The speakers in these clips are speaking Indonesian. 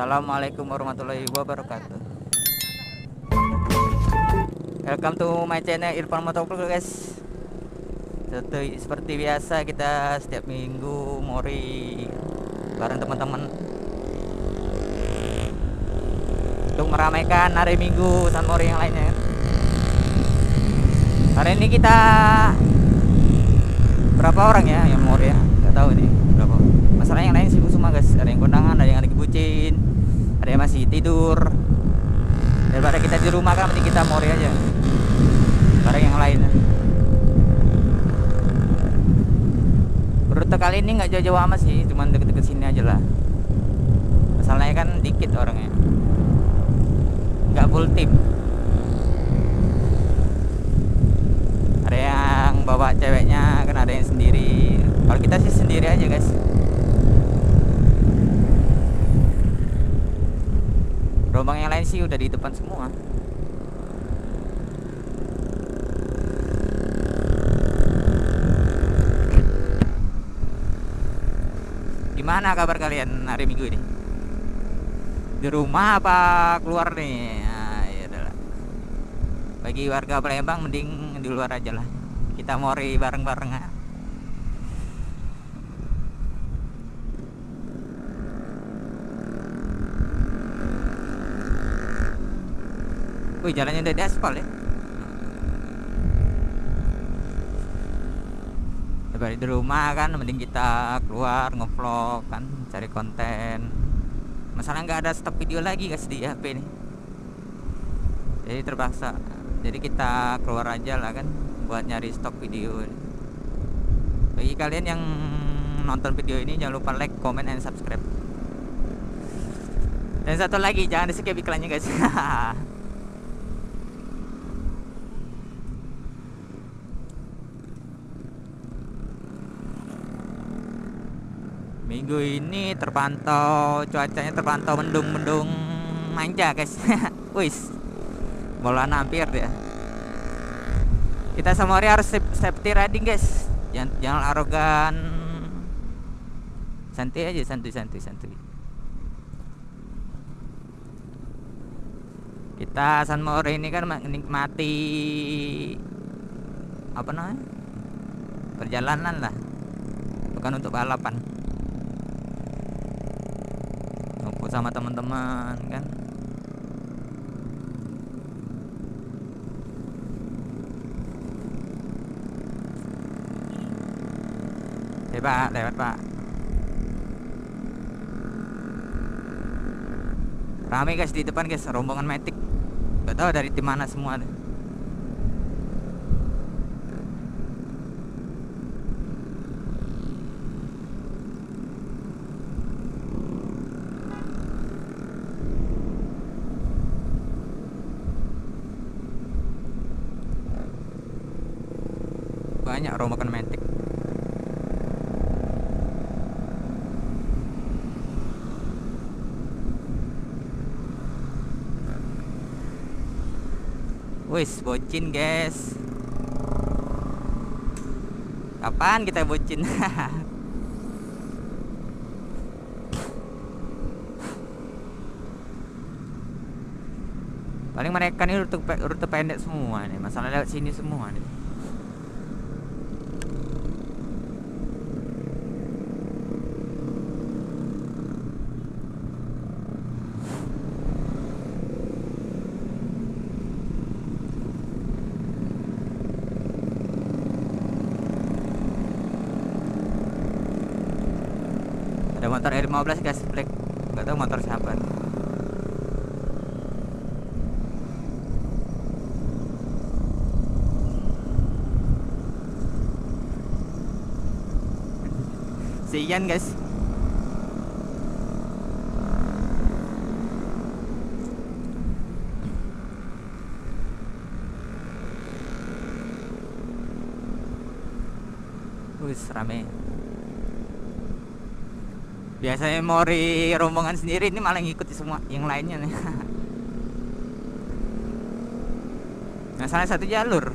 Assalamualaikum warahmatullahi wabarakatuh. Welcome to my channel Irfan Motovlog guys. Seperti biasa kita setiap minggu mori bareng teman-teman untuk meramaikan hari Minggu San Mori yang lainnya. Hari ini kita berapa orang ya yang mori ya? Gak tahu nih berapa. Masalah yang lain sibuk semua guys. Ada yang kondangan, ada yang lagi bucin, ada yang masih tidur. Daripada kita di rumah kan, mending kita mori aja bareng yang lain. Rute kali ini nggak jauh-jauh amat sih, cuman deket-deket sini aja lah. Masalahnya kan dikit orangnya, nggak full tim. Ada yang bawa ceweknya, kan ada yang sendiri. Kalau kita sih sendiri aja guys. Rombongan yang lain sih udah di depan semua. Gimana kabar kalian hari Minggu ini? Di rumah apa keluar nih? Nah, ya udahlah. Bagi warga Palembang mending di luar aja lah. Kita mori bareng-bareng ya. Wih, jalannya udah di aspal ya. Daripada di rumah kan mending kita keluar ngevlog kan, cari konten. Masalah nggak ada stok video lagi guys di HP nih, jadi terpaksa. Jadi kita keluar aja lah kan buat nyari stok video. Bagi kalian yang nonton video ini jangan lupa like, comment, and subscribe. Dan satu lagi, jangan di skip iklannya guys. Minggu ini cuacanya terpantau mendung manja guys. Wis, bola hampir ya. Kita semua harus safety riding guys. Jangan arogan. Santai aja, santuy. Kita San Mori ini kan menikmati apa namanya, perjalanan lah, bukan untuk balapan. Ngumpul sama teman-teman kan. Pak, lewat pak. Rame guys di depan guys, rombongan Matic. Gak tahu dari tim mana semua deh. Banyak rombongan Matic. Wis, bocin guys. Kapan kita bocin? Paling mereka nih rute pendek semua nih. Masalah lewat sini semua nih. Ada motor R15 guys, black. Gak tahu motor siapa. Si Ian guys. Wis rame. Biasanya mori rombongan sendiri, ini malah ngikuti semua yang lainnya nih. Nah, salah satu jalur.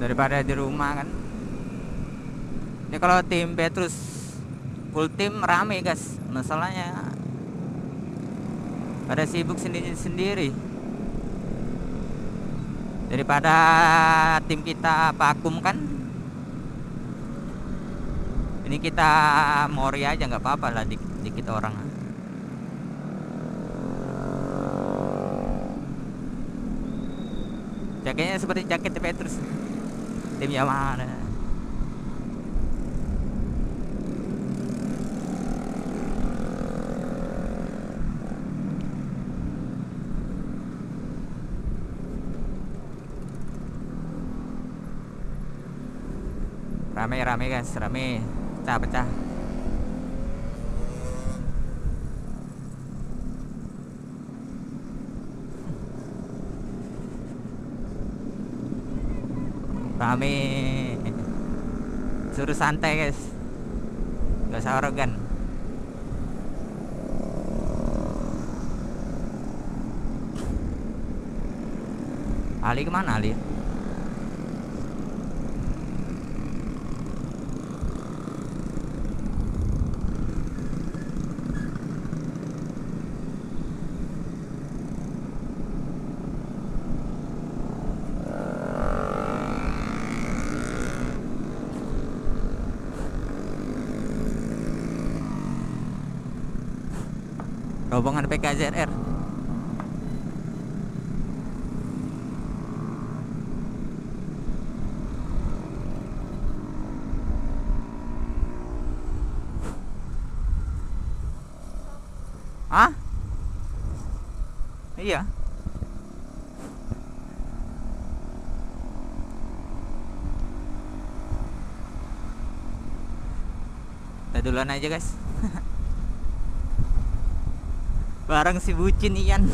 daripada di rumah kan. Ini kalau tim Petrus full tim rame guys, masalahnya pada sibuk sendiri-sendiri. Daripada tim kita vakum kan, ini kita mori aja nggak apa-apa lah, dikit orang. Jaketnya seperti jaket Petrus, tim Yamaha. Rame guys, rame, pecah. Rame, suruh santai guys, gak usah arogan. Ali kemana Ali? Rombongan PKZR. Hah? Iya. Kita duluan aja guys. Bareng si bucin Ian.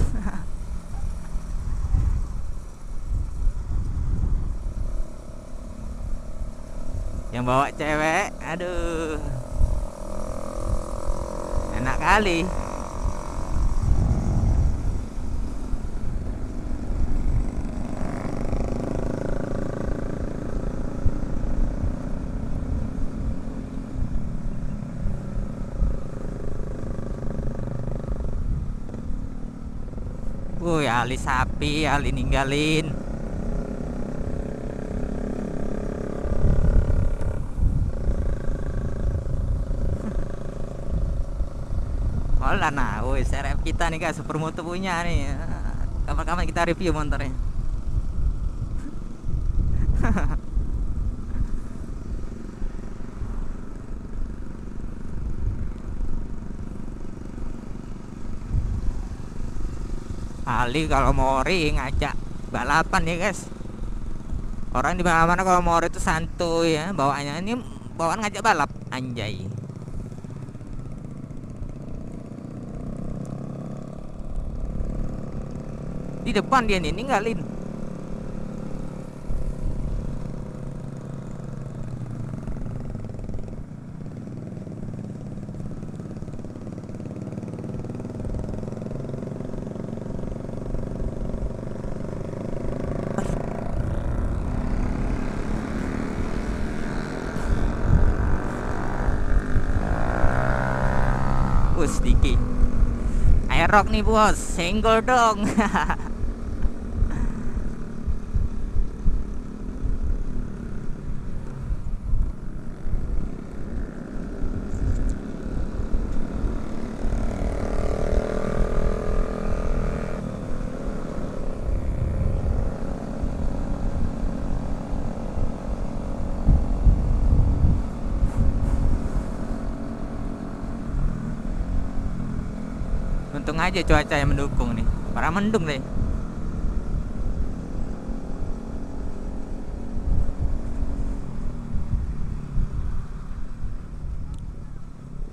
Yang bawa cewek, aduh, enak kali. Woi, Ali sapi, Ali ninggalin. Malah nah, woi serep kita nih guys, supermoto punya nih. Kapan-kapan kita review motornya. Ali kalau mori ngajak balapan ya guys. Orang di mana-mana kalau mori itu santuy ya bawaannya, ini bawaan ngajak balap anjay. Di depan dia nih ninggalin. Sedikit airrock nih bos, senggol dong. Untung aja cuaca yang mendukung nih, parah mendung deh.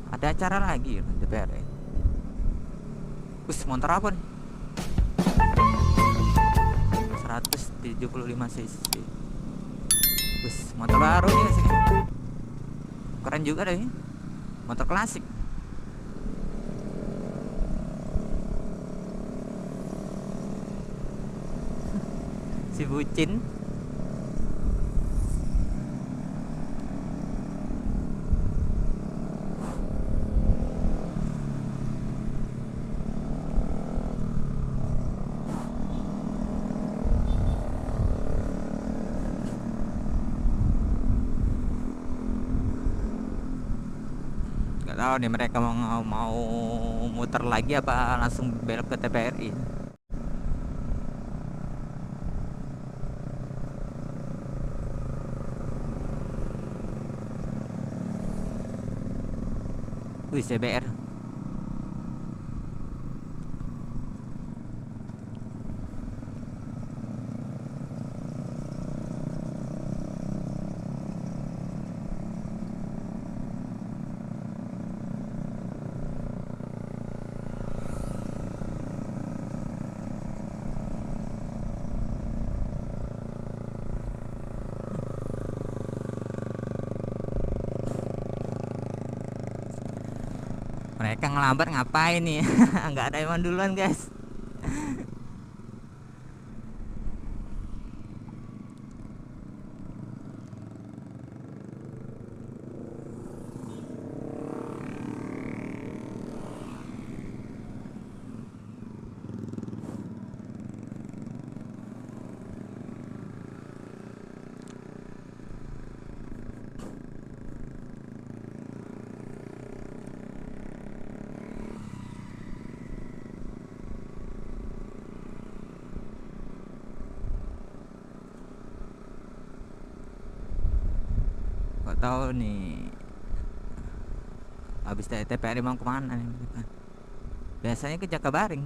Ada acara lagi DPR. Us, motor apa nih? 175 cc. Us, motor baru nih sini. Keren juga deh. Motor klasik. Si bucin. tahu nih mereka mau muter lagi apa langsung belok ke TPRI. Wih, CBR. Mereka ngelambat ngapain nih? Nggak ada yang duluan guys. Gak tahu nih habis dari TPRI mau kemana nih mereka. Biasanya ke Jakabaring.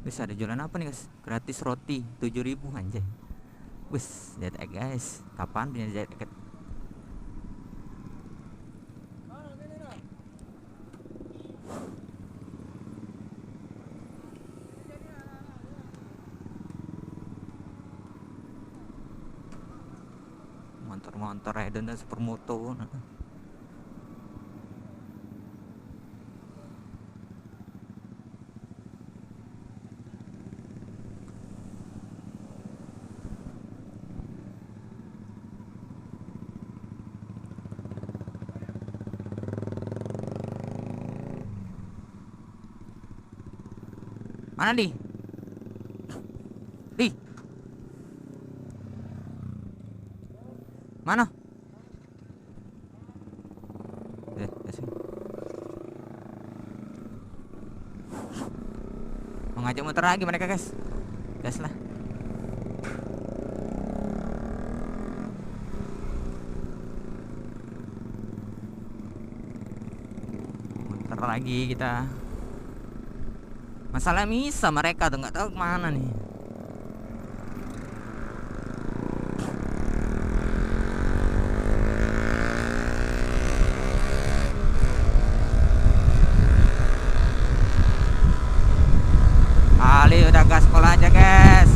Bisa ada jualan apa nih guys? Gratis roti 7.000 anjay. Wis, jaket guys. Kapan punya jaket? Motor-motor Raiden dan supermoto. Mana di? Di. Mana? Sini. Mau ngajak muter lagi mereka guys. Gas lah. Muter lagi kita. Masalah misa mereka tuh nggak tahu kemana nih. Ali udah gaspol aja guys.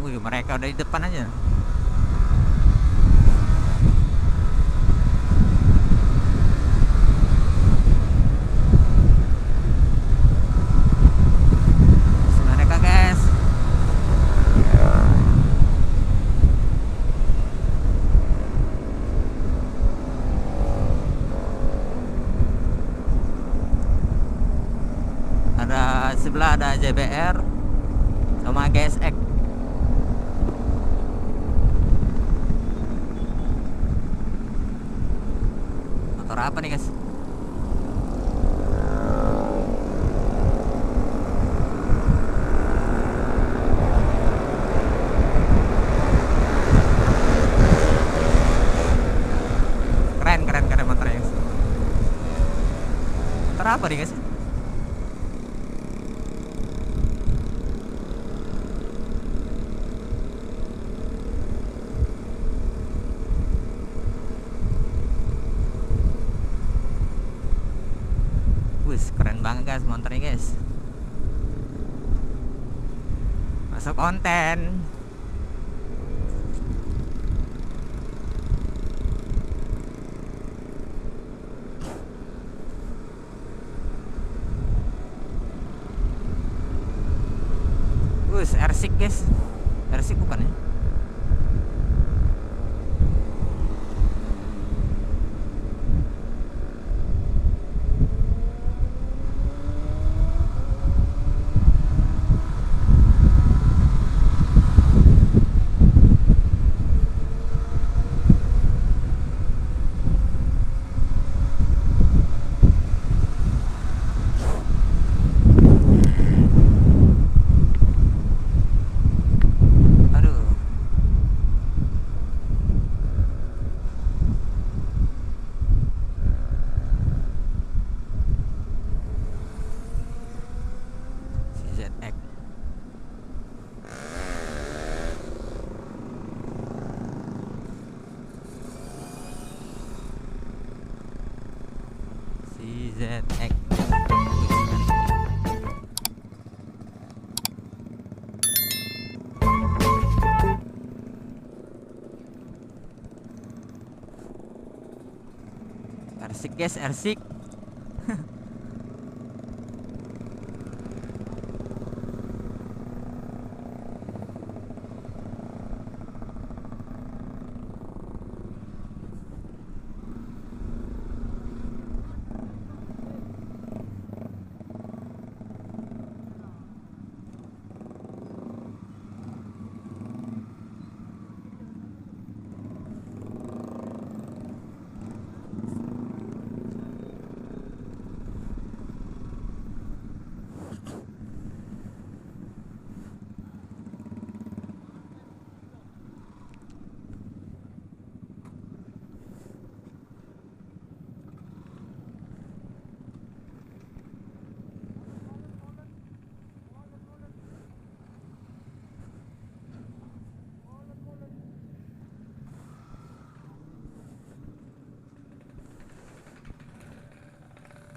Wih, mereka udah di depan aja. Mereka guys. Ada sebelah ada JBR sama GSX. Motor apa nih guys? Keren motornya guys. Motor apa nih guys? Keren banget guys motornya guys. Masuk konten. Ersik guys, Ersik bukan ya? Aduh, si ZX. Si ZX. Ersik guys, Ersik.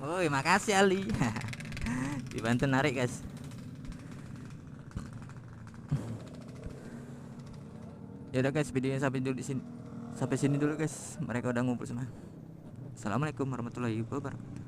Woi, makasih Ali. Dibantu narik guys. Ya udah guys, videonya sampai dulu di sini. Sampai sini dulu guys. Mereka udah ngumpul semua. Assalamualaikum warahmatullahi wabarakatuh.